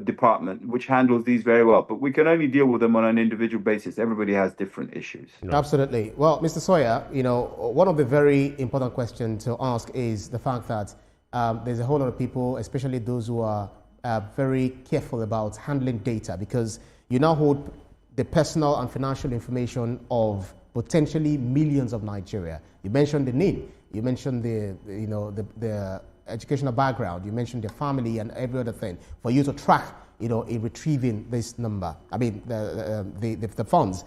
department, which handles these very well. But we can only deal with them on an individual basis. Everybody has different issues. Absolutely. Well, Mr. Sawyer, one of the very important questions to ask is the fact that there's a whole lot of people, especially those who are very careful about handling data, because you now hold the personal and financial information of potentially millions of Nigeria. You mentioned the name, you mentioned the educational background, you mentioned the family and every other thing for you to track, in retrieving this number. I mean, the funds.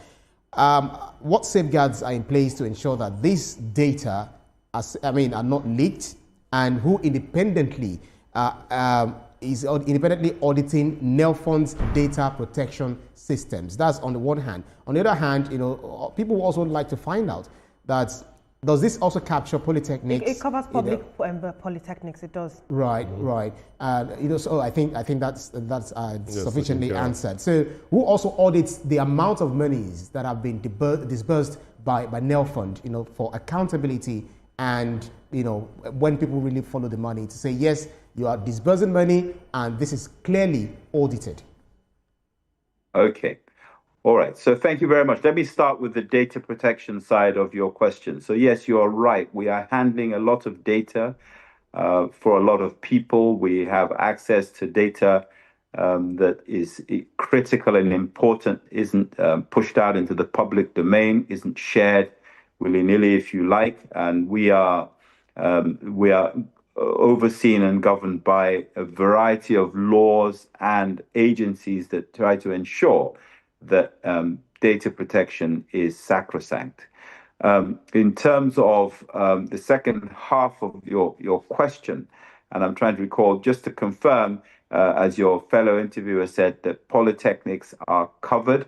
What safeguards are in place to ensure that this data are not leaked, and who independently is independently auditing NELFund's data protection systems? That's on the one hand. On the other hand, people also like to find out that does this also capture polytechnics? It covers public polytechnics. It does. Right. So I think that's sufficiently answered. So who also audits the amount of monies that have been disbursed by NELFund, for accountability, and when people really follow the money to say yes, you are disbursing money and this is clearly audited. Okay. All right. So thank you very much. Let me start with the data protection side of your question. So yes, you are right. We are handling a lot of data for a lot of people. We have access to data that is critical and important, isn't pushed out into the public domain, isn't shared willy-nilly, if you like. And we are overseen and governed by a variety of laws and agencies that try to ensure that data protection is sacrosanct. In terms of the second half of your question, and I'm trying to recall, just to confirm, as your fellow interviewer said, that polytechnics are covered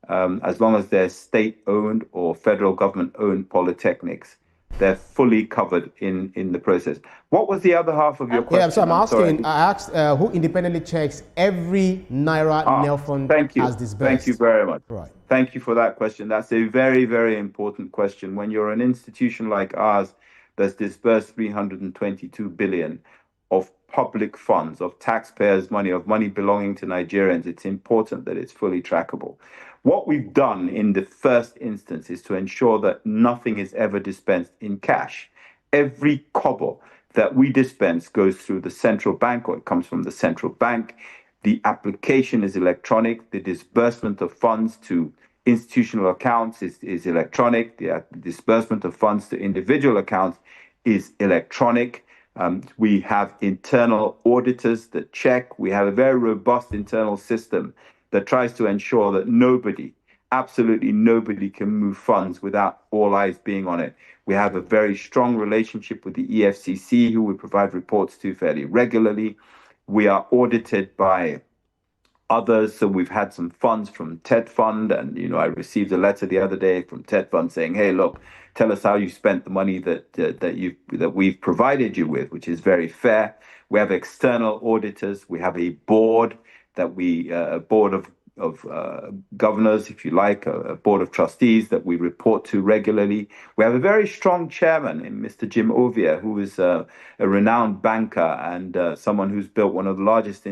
as long as they're state-owned or federal government-owned polytechnics. They're fully covered in the process. What was the other half of your question? Yeah, so I asked who independently checks every Naira NELFund has disbursed. Thank you very much. Right. Thank you for that question. That's a very, very important question. When you're an institution like ours that's disbursed 322 billion of public funds, of taxpayers' money, of money belonging to Nigerians, it's important that it's fully trackable. What we've done in the first instance is to ensure that nothing is ever dispensed in cash. Every kobo that we dispense goes through the central bank, or it comes from the central bank. The application is electronic. The disbursement of funds to institutional accounts is electronic. The disbursement of funds to individual accounts is electronic. We have internal auditors that check. We have a very robust internal system that tries to ensure that nobody, absolutely nobody, can move funds without all eyes being on it. We have a very strong relationship with the EFCC, who we provide reports to fairly regularly. We are audited by others. So we've had some funds from TEDFund, and I received a letter the other day from TEDFund saying, "Hey, look, tell us how you spent the money that we've provided you with," which is very fair. We have external auditors. We have a board a board of governors, if you like, a board of trustees that we report to regularly. We have a very strong chairman in Mr. Jim Ovia, who is a renowned banker and someone who's built one of the largest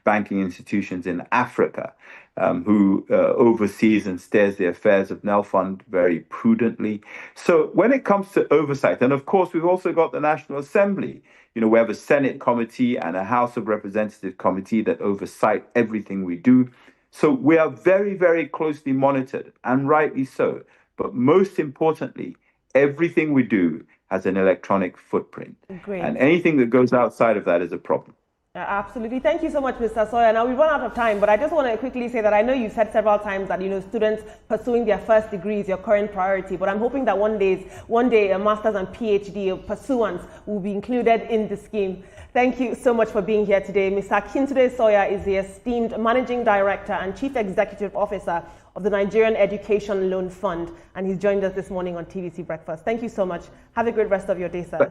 banking institutions in Africa, who oversees and steers the affairs of NELFund very prudently. So when it comes to oversight, and of course, we've also got the National Assembly. We have a Senate committee and a House of Representatives committee that oversight everything we do. So we are very, very closely monitored, and rightly so. But most importantly, everything we do has an electronic footprint. Great. And anything that goes outside of that is a problem. Absolutely. Thank you so much, Mr. Sawyer. Now, we've run out of time, but I just want to quickly say that I know you've said several times that, students pursuing their first degree is your current priority, but I'm hoping that one day a master's and PhD pursuance will be included in the scheme. Thank you so much for being here today. Mr. Akintunde Sawyer is the esteemed Managing Director and Chief Executive Officer of the Nigerian Education Loan Fund, and he's joined us this morning on TVC Breakfast. Thank you so much. Have a great rest of your day, sir.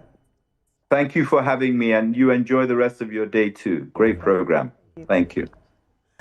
Thank you for having me, and you enjoy the rest of your day too. Great program. Thank you.